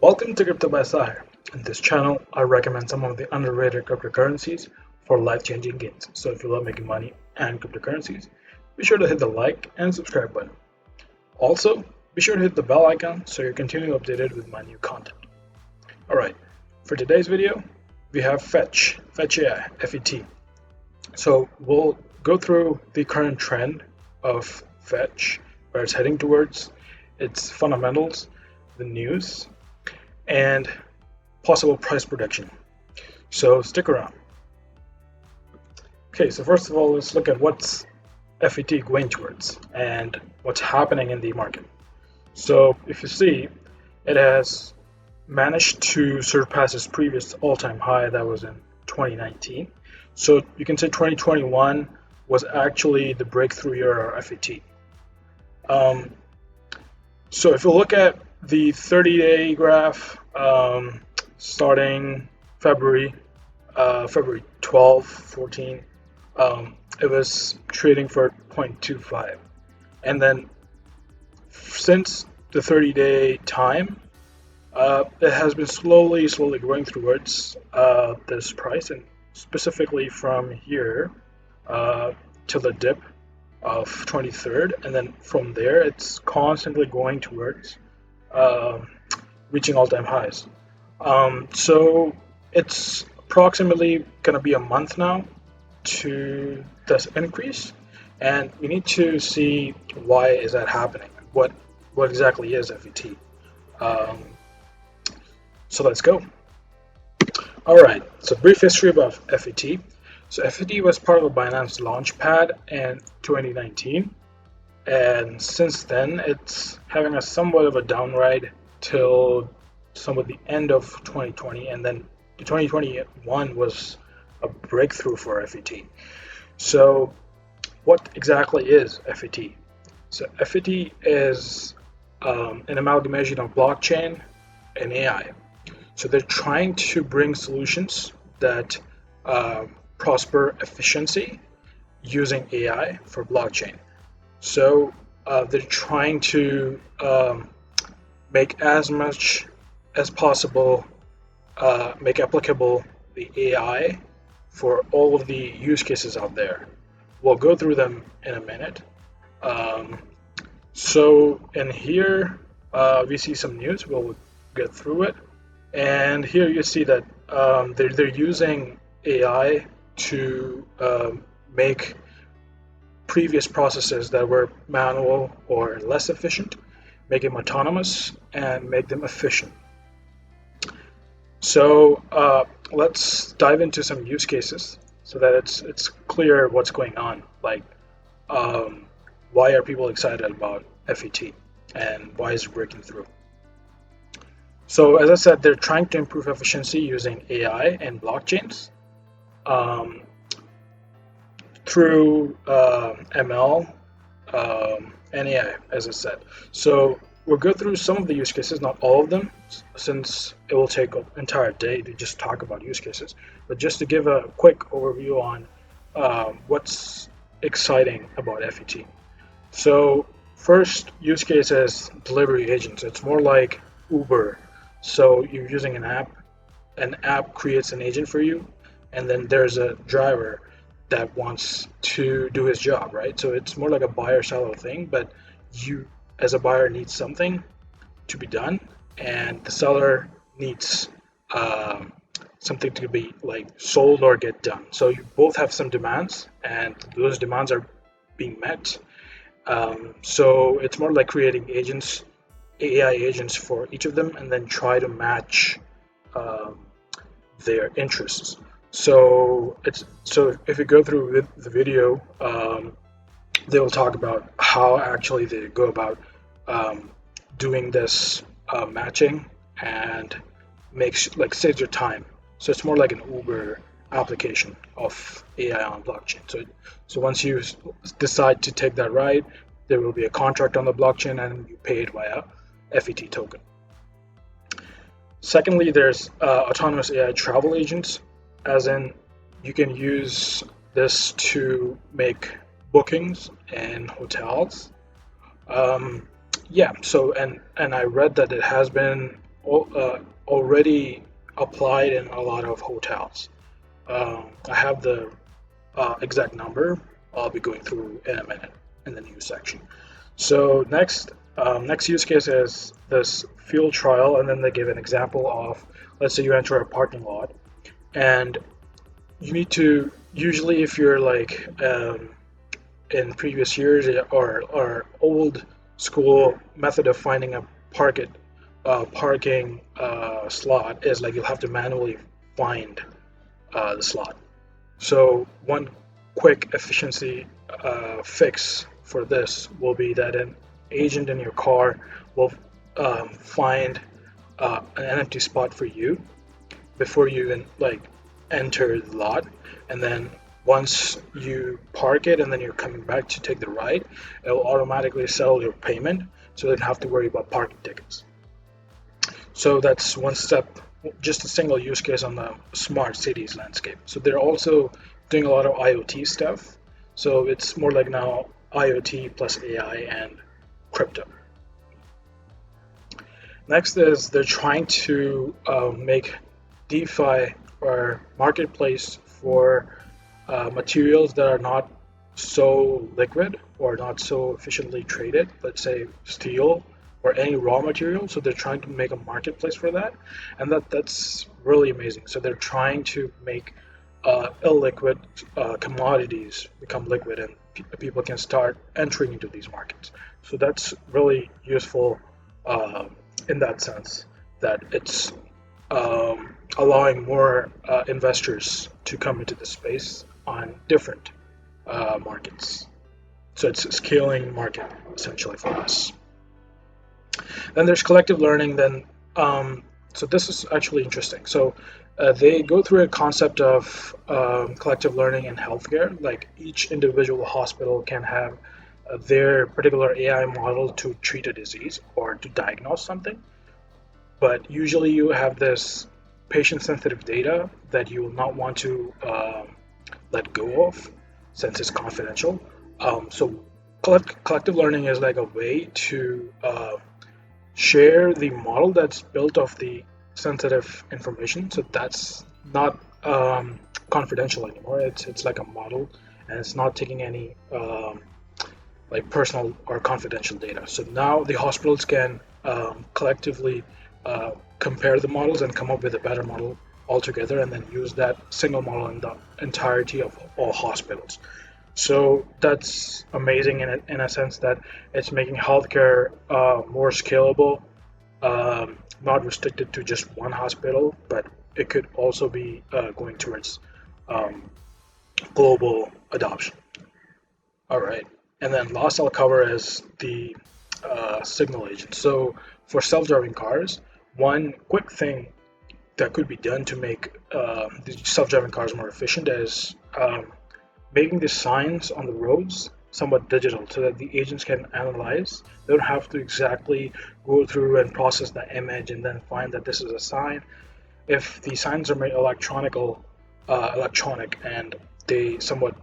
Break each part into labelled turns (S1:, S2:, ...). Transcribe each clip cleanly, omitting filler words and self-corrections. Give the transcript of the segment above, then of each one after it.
S1: Welcome to Crypto by Sahir. In this channel, I recommend some of the underrated cryptocurrencies for life-changing gains. So if you love making money and cryptocurrencies, be sure to hit the like and subscribe button. Also, be sure to hit the bell icon so you're continually updated with my new content. Alright, for today's video, we have Fetch.AI, FET. So we'll go through the current trend of Fetch, where it's heading towards, its fundamentals, the news, and possible price prediction. So stick around. Okay, so first of all, let's look at what's FET going towards and what's happening in the market. So if you see, it has managed to surpass its previous all-time high that was in 2019. So you can say 2021 was actually the breakthrough year of FET. So if you look at the 30-day graph, starting February 12, 14, it was trading for 0.25, and then since the 30-day time, it has been slowly growing towards this price, and specifically from here to the dip of 23rd, and then from there it's constantly going towards reaching all-time highs. So it's approximately going to be a month now to this increase, and we need to see why is that happening. What exactly is FET? So let's go. All right. So brief history about FET. So FET was part of the Binance launchpad in 2019, and since then it's having a somewhat of a down ride till somewhat the end of 2020, and then 2021 was a breakthrough for FET. So what exactly is FET? So FET is an amalgamation of blockchain and AI. So they're trying to bring solutions that prosper efficiency using AI for blockchain. So they're trying to make as much as possible, make applicable the AI for all of the use cases out there. We'll go through them in a minute. So in here, we see some news. We'll get through it. And here you see that they're using AI to make previous processes that were manual or less efficient, make them autonomous and make them efficient. So let's dive into some use cases so that it's clear what's going on. Like, why are people excited about FET and why is it breaking through? So as I said, they're trying to improve efficiency using AI and blockchains through ML and AI, as I said. So we'll go through some of the use cases, not all of them, since it will take an entire day to just talk about use cases. But just to give a quick overview on what's exciting about FET. So first use case is delivery agents. It's more like Uber. So you're using an app creates an agent for you, and then there's a driver that wants to do his job, right? So it's more like a buyer-seller thing, but you as a buyer need something to be done, and the seller needs something to be like sold or get done. So you both have some demands, and those demands are being met. So it's more like creating agents, AI agents for each of them, and then try to match their interests. So if you go through the video, they will talk about how actually they go about doing this matching and saves your time. So it's more like an Uber application of AI on blockchain. So once you decide to take that ride, there will be a contract on the blockchain and you pay it via FET token. Secondly, there's autonomous AI travel agents, as in you can use this to make bookings in hotels. So I read that it has been already applied in a lot of hotels. I have the exact number. I'll be going through in a minute in the news section. So next use case is this fuel trial, and then they give an example of, let's say you enter a parking lot, and you need to, usually if you're like in previous years, or old school method of finding a parking slot is like you'll have to manually find the slot. So one quick efficiency fix for this will be that an agent in your car will find an empty spot for you before you even like enter the lot, and then once you park it and then you're coming back to take the ride, it will automatically settle your payment, so you don't have to worry about parking tickets. So that's one step, just a single use case on the smart cities landscape. So they're also doing a lot of IoT stuff. So it's more like now IoT plus AI and crypto. Next is they're trying to make DeFi or marketplace for materials that are not so liquid or not so efficiently traded, let's say steel or any raw material. So they're trying to make a marketplace for that, and that's really amazing. So they're trying to make illiquid commodities become liquid, and people can start entering into these markets. So that's really useful in that sense, that it's allowing more investors to come into the space on different markets. So it's a scaling market essentially for us. Then there's collective learning. Then so this is actually interesting. So they go through a concept of collective learning in healthcare. Like each individual hospital can have their particular AI model to treat a disease or to diagnose something. But usually you have this patient-sensitive data that you will not want to let go of since it's confidential. So collective learning is like a way to share the model that's built off the sensitive information. So that's not confidential anymore. It's like a model, and it's not taking any like personal or confidential data. So now the hospitals can collectively compare the models and come up with a better model altogether, and then use that single model in the entirety of all hospitals. So that's amazing in a sense that it's making healthcare more scalable, not restricted to just one hospital, but it could also be going towards global adoption. All right, and then last I'll cover is the signal agent. So for self-driving cars, one quick thing that could be done to make the self-driving cars more efficient is making the signs on the roads somewhat digital, so that the agents can analyze. They don't have to exactly go through and process the image and then find that this is a sign. If the signs are made electronic and they somewhat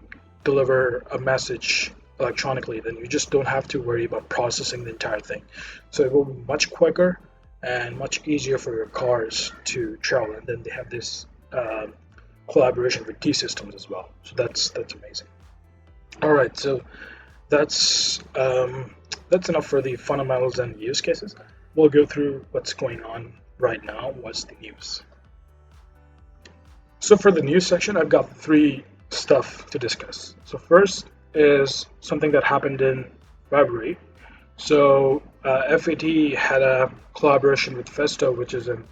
S1: deliver a message electronically, then you just don't have to worry about processing the entire thing. So it will be much quicker and much easier for your cars to travel. And then they have this collaboration with T-Systems as well. So that's amazing. All right, so that's enough for the fundamentals and use cases. We'll go through what's going on right now. What's the news? So for the news section, I've got three stuff to discuss. So first is something that happened in February. So FAT had a collaboration with Festo, which is an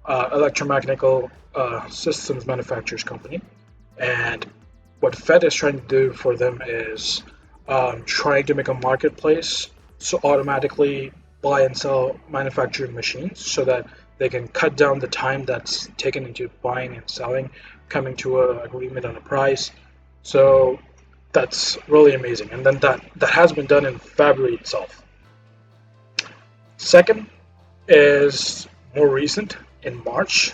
S1: electromechanical systems manufacturers company. And what FET is trying to do for them is trying to make a marketplace so automatically buy and sell manufacturing machines, so that they can cut down the time that's taken into buying and selling, coming to an agreement on a price. So that's really amazing. And then that has been done in February itself. Second is more recent, in March,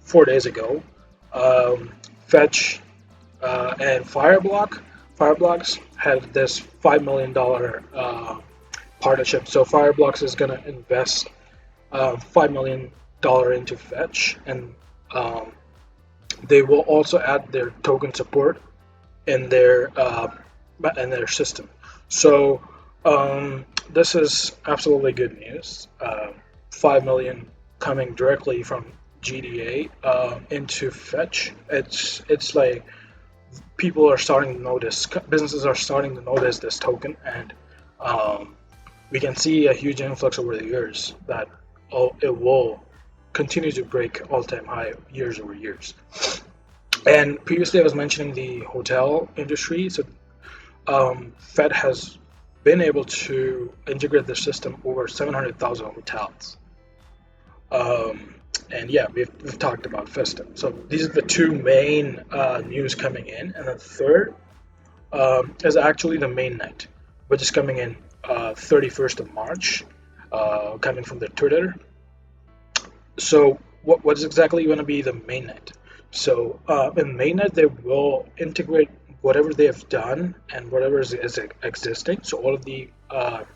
S1: 4 days ago, Fetch and Fireblocks had this $5 million partnership. So Fireblocks is going to invest $5 million into Fetch, and um, they will also add their token support in their system. So this is absolutely good news. 5 million coming directly from GDA into Fetch. It's like people are starting to notice, businesses are starting to notice this token, and um, we can see a huge influx over the years that it will continue to break all-time high years over years. And previously, I was mentioning the hotel industry. So Fed has been able to integrate the system over 700,000 hotels. Um, and yeah, we've talked about Festa. So these are the two main news coming in. And the third is actually the mainnet, which is coming in 31st of March, coming from the Twitter. So what is exactly going to be the mainnet? So in mainnet, they will integrate whatever they have done and whatever is existing. So all of the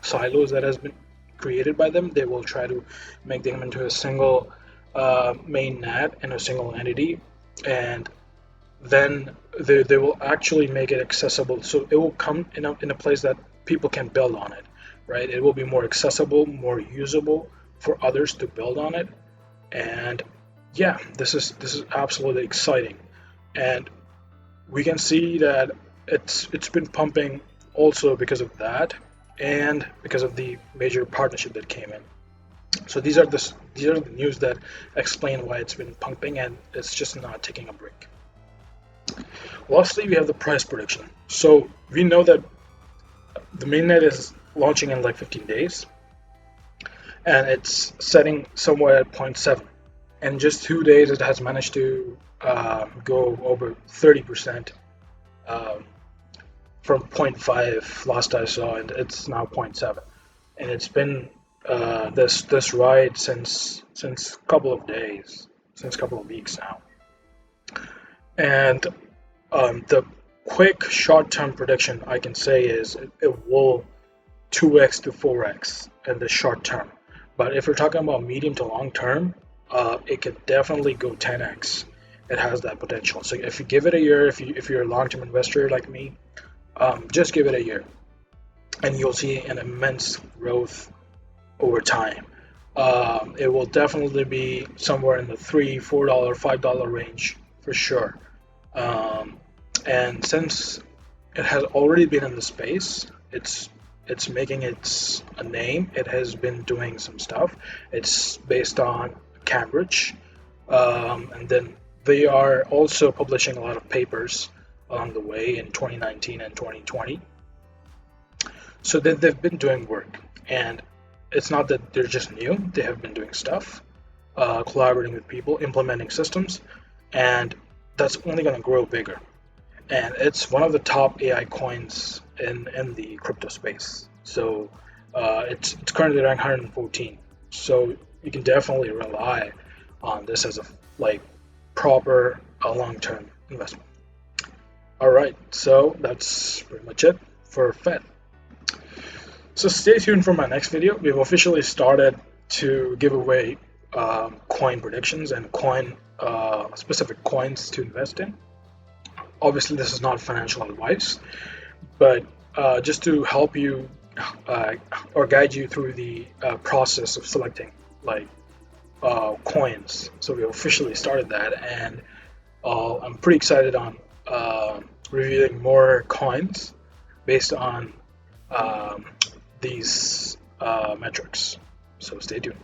S1: silos that has been created by them, they will try to make them into a single mainnet and a single entity, and then they will actually make it accessible. So it will come in a place that people can build on it, right? It will be more accessible, more usable for others to build on it. And yeah, this is absolutely exciting, and we can see that it's been pumping also because of that, and because of the major partnership that came in. So these are the news that explain why it's been pumping, and it's just not taking a break. Lastly, we have the price prediction. So we know that the mainnet is launching in like 15 days, and it's setting somewhere at zero point 0.7. In just 2 days, it has managed to go over 30%, um, from zero point 0.5 last I saw, and it's now zero point 0.7. And it's been this ride since a couple of days, since a couple of weeks now. And the quick short-term prediction I can say is it will 2x to 4x in the short term. But if we're talking about medium to long term, it could definitely go 10x. It has that potential. So if you give it a year, if you're a long-term investor like me, just give it a year, and you'll see an immense growth over time. It will definitely be somewhere in the $3, $4, $5 range for sure. Um, and since it has already been in the space, it's making its a name. It has been doing some stuff. It's based on Cambridge, and then they are also publishing a lot of papers along the way in 2019 and 2020. So they've been doing work, and it's not that they're just new. They have been doing stuff, collaborating with people, implementing systems, and that's only going to grow bigger. And it's one of the top AI coins in the crypto space. So it's currently ranked 114. So you can definitely rely on this as a like proper long-term investment. All right, so that's pretty much it for Fed. So stay tuned for my next video. We've officially started to give away coin predictions and coin specific coins to invest in. Obviously, this is not financial advice, but just to help you or guide you through the process of selecting like coins. So we officially started that, and I'm pretty excited on reviewing more coins based on these metrics. So stay tuned.